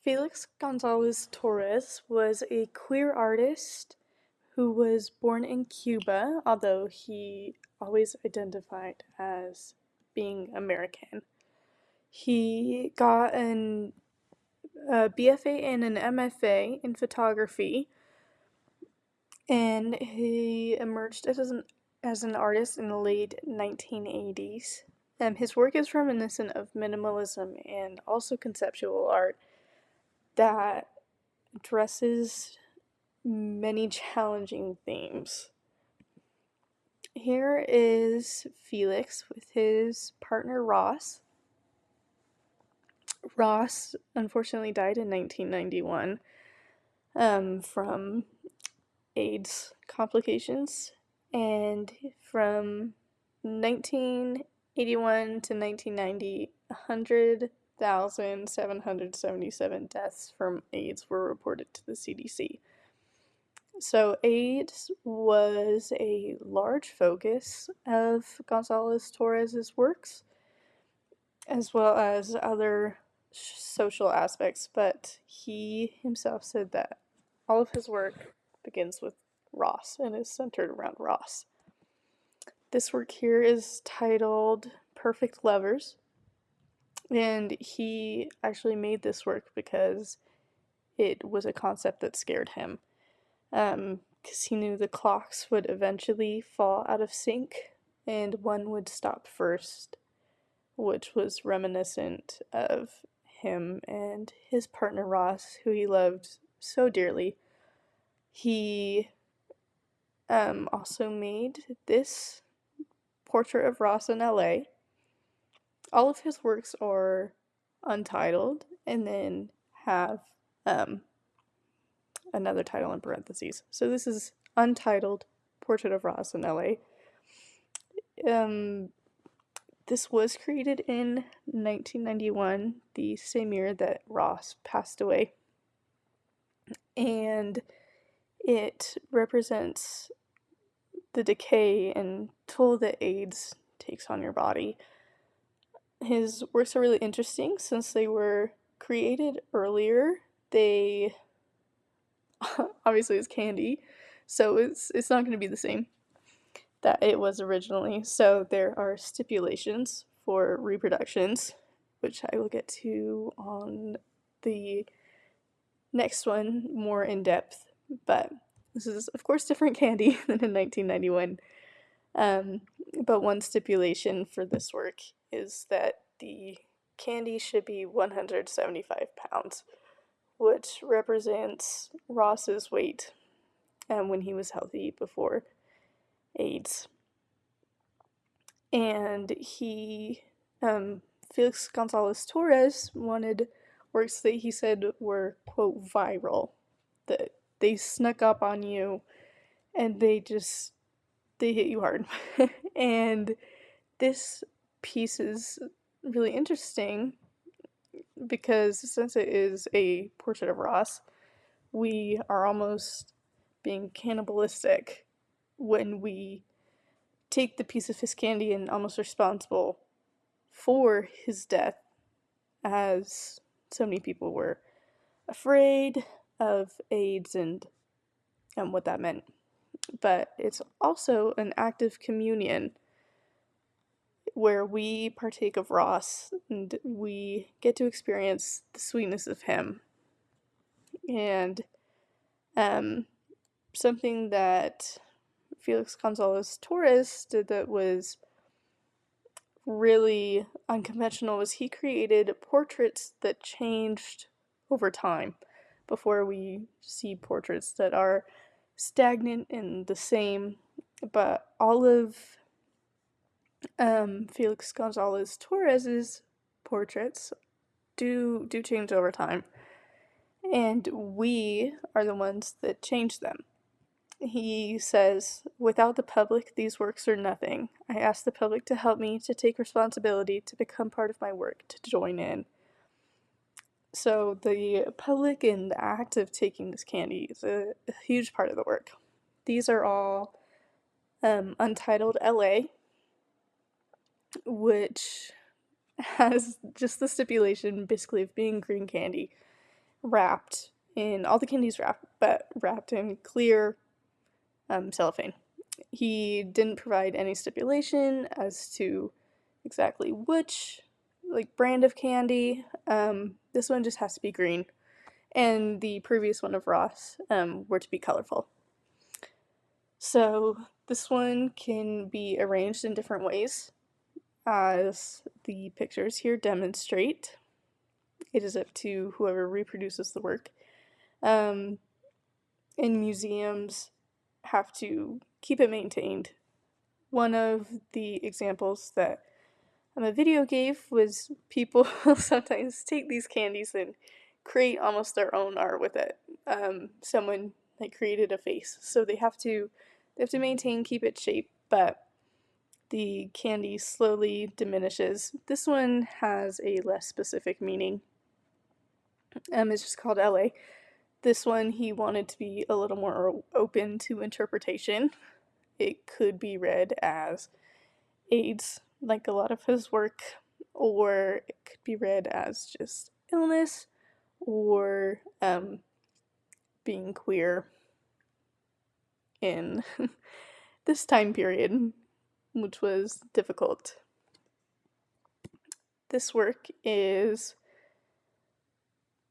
Felix Gonzalez-Torres was a queer artist who was born in Cuba, although he always identified as being American. He got a BFA and an MFA in photography, and he emerged as an artist in the late 1980s. His work is reminiscent of minimalism and also conceptual art that addresses many challenging themes. Here is Felix with his partner Ross. Ross unfortunately died in 1991 from AIDS complications, and from 1981 to 1990, 100,777 deaths from AIDS were reported to the CDC. So AIDS was a large focus of Gonzalez-Torres's works, as well as other social aspects, but he himself said that all of his work begins with Ross and is centered around Ross. This work here is titled Perfect Lovers, and he actually made this work because it was a concept that scared him. Because he knew the clocks would eventually fall out of sync and one would stop first, which was reminiscent of him and his partner Ross, who he loved so dearly. He also made this portrait of Ross in LA. All of his works are untitled and then have another title in parentheses. So this is Untitled Portrait of Ross in LA. This was created in 1991, the same year that Ross passed away. And it represents the decay and toll that AIDS takes on your body. His works are really interesting since they were created earlier. They obviously it's candy, so it's not going to be the same that it was originally. So there are stipulations for reproductions, which I will get to on the next one more in depth. But this is, of course, different candy than in 1991. But one stipulation for this work is that the candy should be 175 pounds, which represents Ross's weight when he was healthy before AIDS. And Felix Gonzalez-Torres wanted works that he said were, quote, viral, that they snuck up on you and they hit you hard. And this piece is really interesting because since it is a portrait of Ross, we are almost being cannibalistic when we take the piece of his candy and almost responsible for his death, as so many people were afraid of AIDS and what that meant. But it's also an act of communion where we partake of Ross and we get to experience the sweetness of him. And something that Felix Gonzalez-Torres did that was really unconventional was he created portraits that changed over time before we see portraits that are stagnant and the same. But all of Felix Gonzalez-Torres's portraits do change over time, and we are the ones that change them. He says, "Without the public, these works are nothing. I ask the public to help me, to take responsibility, to become part of my work, to join in." So the public and the act of taking this candy is a huge part of the work. These are all Untitled LA, which has just the stipulation basically of being green candy. wrapped in, all the candies wrapped, but wrapped in clear cellophane. He didn't provide any stipulation as to exactly which brand of candy. This one just has to be green, and the previous one of Ross were to be colorful. So this one can be arranged in different ways, as the pictures here demonstrate. It is up to whoever reproduces the work. And museums have to keep it maintained. One of the examples that a video gave was people sometimes take these candies and create almost their own art with it. Someone created a face, so they have to maintain, keep its shape, but the candy slowly diminishes. This one has a less specific meaning. It's just called LA. This one he wanted to be a little more open to interpretation. It could be read as AIDS, like a lot of his work, or it could be read as just illness, or being queer in this time period, which was difficult. This work is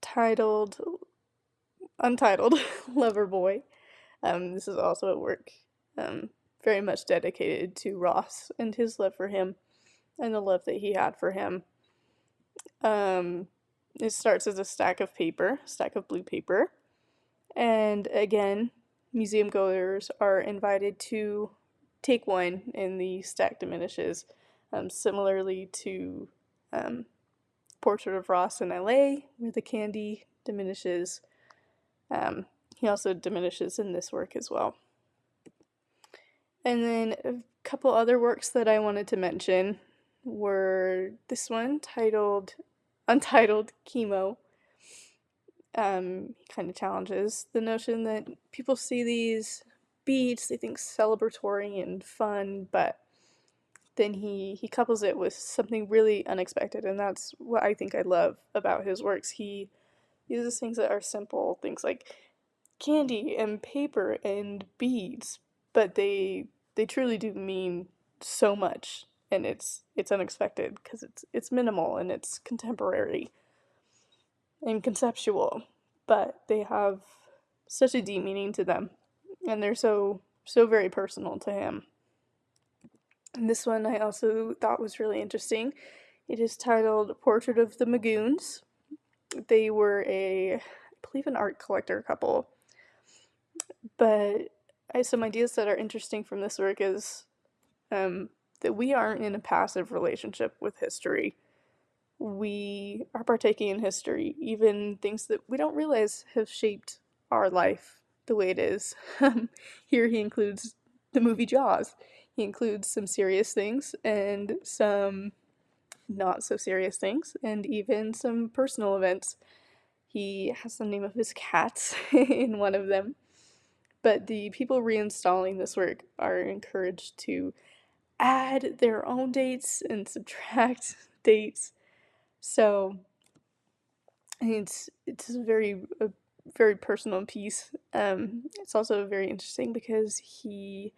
untitled Loverboy. This is also a work very much dedicated to Ross and his love for him and the love that he had for him. It starts as a stack of blue paper, and again, museum goers are invited to take one, and the stack diminishes, similarly to Portrait of Ross in LA, where the candy diminishes. He also diminishes in this work as well. And then a couple other works that I wanted to mention were this one, Untitled Chemo. He kind of challenges the notion that people see these beads, they think celebratory and fun, but then he couples it with something really unexpected, and that's what I think I love about his works. He uses things that are simple, things like candy and paper and beads, but they truly do mean so much, and it's unexpected because it's minimal and it's contemporary and conceptual, but they have such a deep meaning to them, and they're so very personal to him. And this one I also thought was really interesting. It is titled Portrait of the Magoons. They were I believe, an art collector couple. But some ideas that are interesting from this work is that we aren't in a passive relationship with history. We are partaking in history, even things that we don't realize have shaped our life the way it is. Here he includes the movie Jaws. He includes some serious things and some not so serious things, and even some personal events. He has the name of his cats in one of them. But the people reinstalling this work are encouraged to add their own dates and subtract dates. So it's a very personal piece. It's also very interesting because he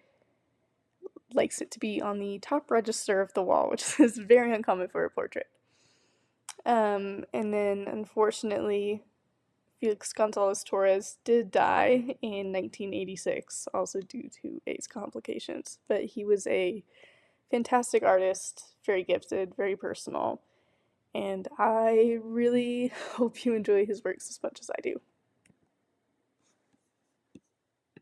likes it to be on the top register of the wall, which is very uncommon for a portrait. And then, unfortunately, Felix Gonzalez-Torres did die in 1986, also due to AIDS complications. But he was a fantastic artist, very gifted, very personal, and I really hope you enjoy his works as much as I do.